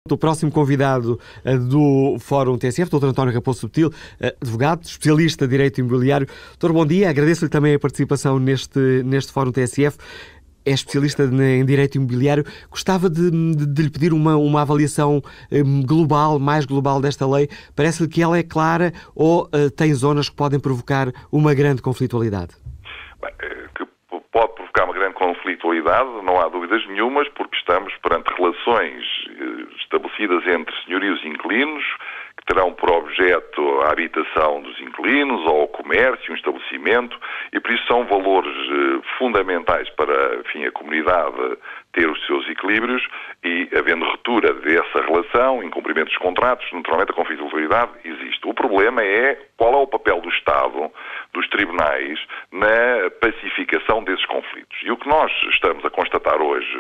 O próximo convidado do Fórum TSF, Dr. António Raposo Subtil, advogado, especialista de Direito Imobiliário. Doutor, bom dia. Agradeço-lhe também a participação neste Fórum TSF. É especialista em Direito Imobiliário. Gostava de lhe pedir uma avaliação global, mais global desta lei. Parece-lhe que ela é clara ou tem zonas que podem provocar uma grande conflitualidade? Bem, que pode provocar uma grande conflitualidade, não há dúvidas nenhumas, porque estamos perante relações estabelecidas entre senhorios e inquilinos, que terão por objeto a habitação dos inquilinos ou o comércio, um estabelecimento, e por isso são valores fundamentais para, enfim, a comunidade ter os seus equilíbrios e, havendo ruptura dessa relação, incumprimento dos contratos, naturalmente a conflitualidade existe. O problema é qual é o papel do Estado, dos tribunais, na pacificação desses conflitos. E o que nós estamos a constatar hoje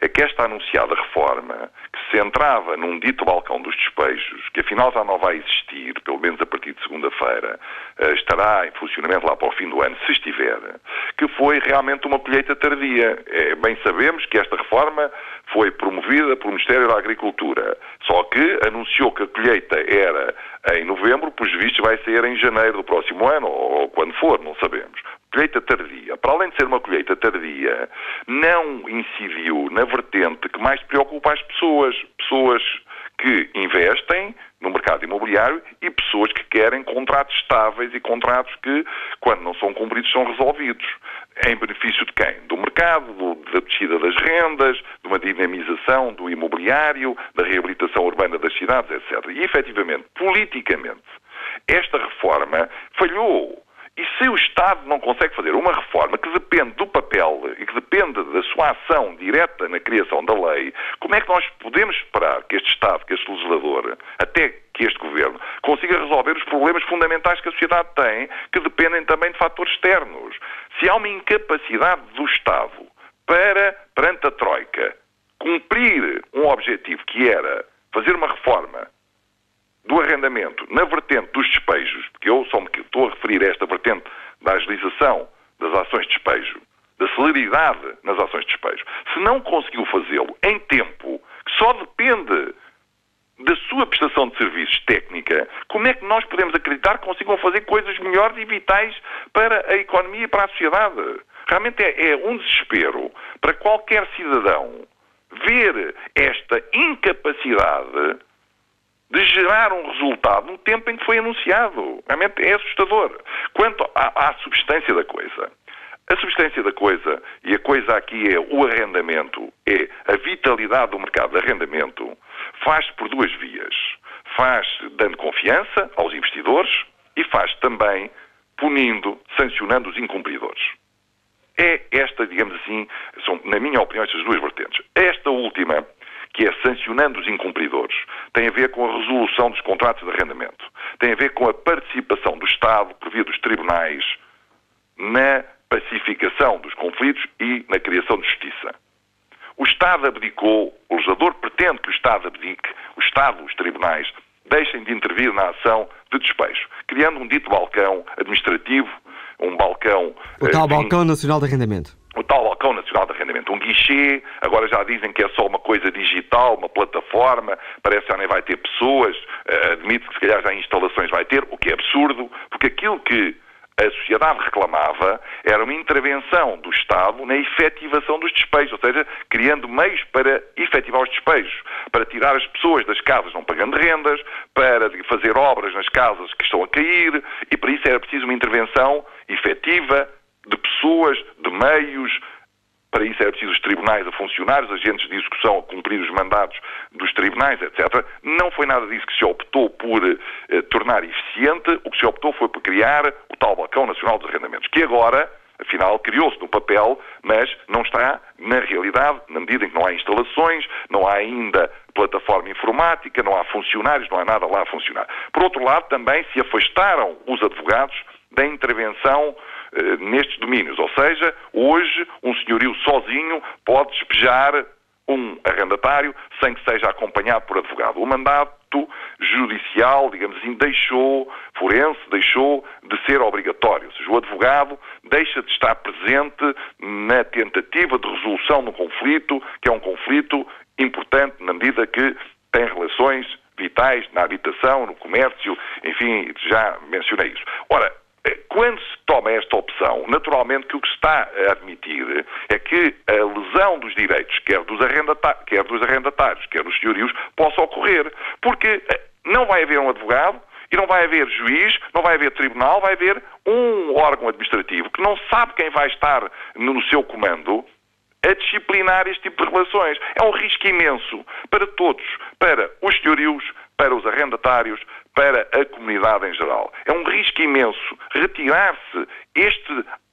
é que esta anunciada reforma, que se centrava num dito balcão dos despejos, que afinal já não vai existir, pelo menos a partir de segunda-feira, estará em funcionamento lá para o fim do ano, se estiver, que foi realmente uma colheita tardia. Bem sabemos que esta reforma foi promovida pelo Ministério da Agricultura, só que anunciou que a colheita era em novembro, por vistos vai ser em janeiro do próximo ano, ou quando for, não sabemos. Colheita tardia. Para além de ser uma colheita tardia, não incidiu na vertente que mais preocupa as pessoas. Pessoas que investem no mercado imobiliário e pessoas que querem contratos estáveis e contratos que, quando não são cumpridos, são resolvidos. Em benefício de quem? Do mercado, da descida das rendas, de uma dinamização do imobiliário, da reabilitação urbana das cidades, etc. E, efetivamente, politicamente, esta reforma falhou. E se o Estado não consegue fazer uma reforma que depende do papel e que depende da sua ação direta na criação da lei, como é que nós podemos esperar que este Estado, que este legislador, até que este Governo, consiga resolver os problemas fundamentais que a sociedade tem, que dependem também de fatores externos? Se há uma incapacidade do Estado para, perante a Troika, cumprir um objetivo que era fazer uma reforma do arrendamento na vertente dos despejos, porque eu só me estou a referir a esta vertente da agilização das ações de despejo, da celeridade nas ações de despejo, se não conseguiu fazê-lo em tempo, que só depende da sua prestação de serviços técnica, como é que nós podemos acreditar que consigam fazer coisas melhores e vitais para a economia e para a sociedade? Realmente é um desespero para qualquer cidadão ver esta incapacidade de gerar um resultado no tempo em que foi anunciado. Realmente é assustador. Quanto à substância da coisa, a substância da coisa, e a coisa aqui é o arrendamento, é a vitalidade do mercado de arrendamento, faz por duas vias. Faz dando confiança aos investidores e faz também punindo, sancionando os incumpridores. É esta, digamos assim, são, na minha opinião, estas duas vertentes. Esta última, que é sancionando os incumpridores, tem a ver com a resolução dos contratos de arrendamento. Tem a ver com a participação do Estado, por via dos tribunais, na pacificação dos conflitos e na criação de justiça. O Estado abdicou, o legislador pretende que o Estado abdique, o Estado, os tribunais, deixem de intervir na ação de despejo, criando um dito balcão administrativo, um balcão... O tal Balcão Nacional de Arrendamento. O tal Balcão Nacional de Arrendamento, um guichê, agora já dizem que é só uma coisa digital, uma plataforma, parece que já nem vai ter pessoas, admito que se calhar já instalações vai ter, o que é absurdo, porque aquilo que a sociedade reclamava era uma intervenção do Estado na efetivação dos despejos, ou seja, criando meios para efetivar os despejos, para tirar as pessoas das casas não pagando rendas, para fazer obras nas casas que estão a cair, e para isso era preciso uma intervenção efetiva de pessoas, de meios. Para isso era preciso os tribunais a funcionar, os agentes de execução a cumprir os mandatos dos tribunais, etc. Não foi nada disso que se optou por tornar eficiente. O que se optou foi por criar o tal Balcão Nacional dos Arrendamentos, que agora, afinal, criou-se no papel, mas não está na realidade, na medida em que não há instalações, não há ainda plataforma informática, não há funcionários, não há nada lá a funcionar. Por outro lado, também se afastaram os advogados da intervenção nestes domínios. Ou seja, hoje um senhorio sozinho pode despejar um arrendatário sem que seja acompanhado por advogado. O mandato judicial, digamos assim, forense deixou de ser obrigatório. Ou seja, o advogado deixa de estar presente na tentativa de resolução do conflito, que é um conflito importante na medida que tem situações vitais, na habitação, no comércio, enfim, já mencionei isso. Ora, quando se toma esta opção, naturalmente que o que se está a admitir é que a lesão dos direitos, quer dos arrendatários, quer dos senhorios, possa ocorrer. Porque não vai haver um advogado e não vai haver juiz, não vai haver tribunal, vai haver um órgão administrativo que não sabe quem vai estar no seu comando a disciplinar este tipo de relações. É um risco imenso para todos, para os senhorios, para os arrendatários, para a comunidade em geral. É um risco imenso retirar-se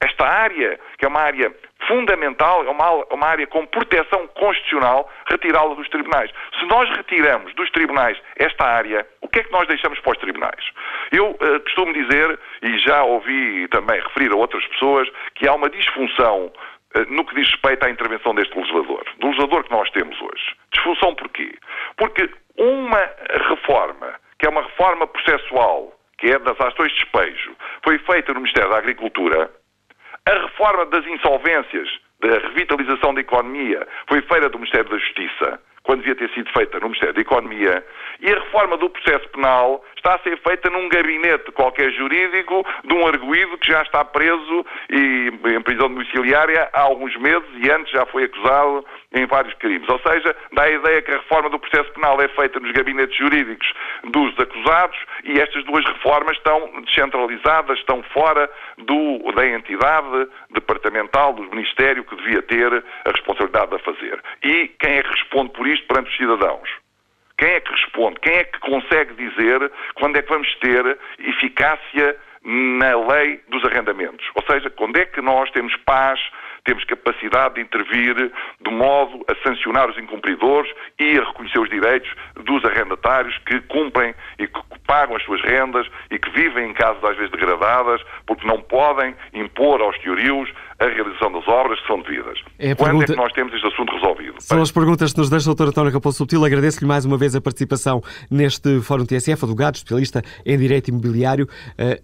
esta área, que é uma área fundamental, é uma área com proteção constitucional, retirá-la dos tribunais. Se nós retiramos dos tribunais esta área, o que é que nós deixamos para os tribunais? Eu costumo dizer, e já ouvi também referir a outras pessoas, que há uma disfunção no que diz respeito à intervenção deste legislador, do legislador que nós temos hoje. Disfunção porquê? Porque uma reforma, que é uma reforma processual, que é das ações de despejo, foi feita no Ministério da Agricultura. A reforma das insolvências, da revitalização da economia, foi feita do Ministério da Justiça, quando devia ter sido feita no Ministério da Economia, e a reforma do processo penal está a ser feita num gabinete qualquer jurídico de um arguido que já está preso e em prisão domiciliária há alguns meses e antes já foi acusado em vários crimes. Ou seja, dá a ideia que a reforma do processo penal é feita nos gabinetes jurídicos dos acusados e estas duas reformas estão descentralizadas, estão fora da entidade departamental, do Ministério que devia ter a responsabilidade de a fazer. E quem é que responde por isto perante os cidadãos? Quem é que responde? Quem é que consegue dizer quando é que vamos ter eficácia na lei dos arrendamentos? Ou seja, quando é que nós temos paz, temos capacidade de intervir de modo a sancionar os incumpridores e a reconhecer os direitos dos arrendatários que cumprem e que pagam as suas rendas e que vivem em casas às vezes degradadas porque não podem impor aos senhorios a realização das obras que são devidas. Quando é que nós temos este assunto resolvido? São as perguntas que nos deixa o Dr. António Raposo Subtil. Agradeço-lhe mais uma vez a participação neste Fórum TSF, advogado, especialista em Direito Imobiliário,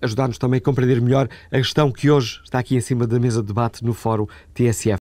ajudar-nos também a compreender melhor a questão que hoje está aqui em cima da mesa de debate no Fórum TSF.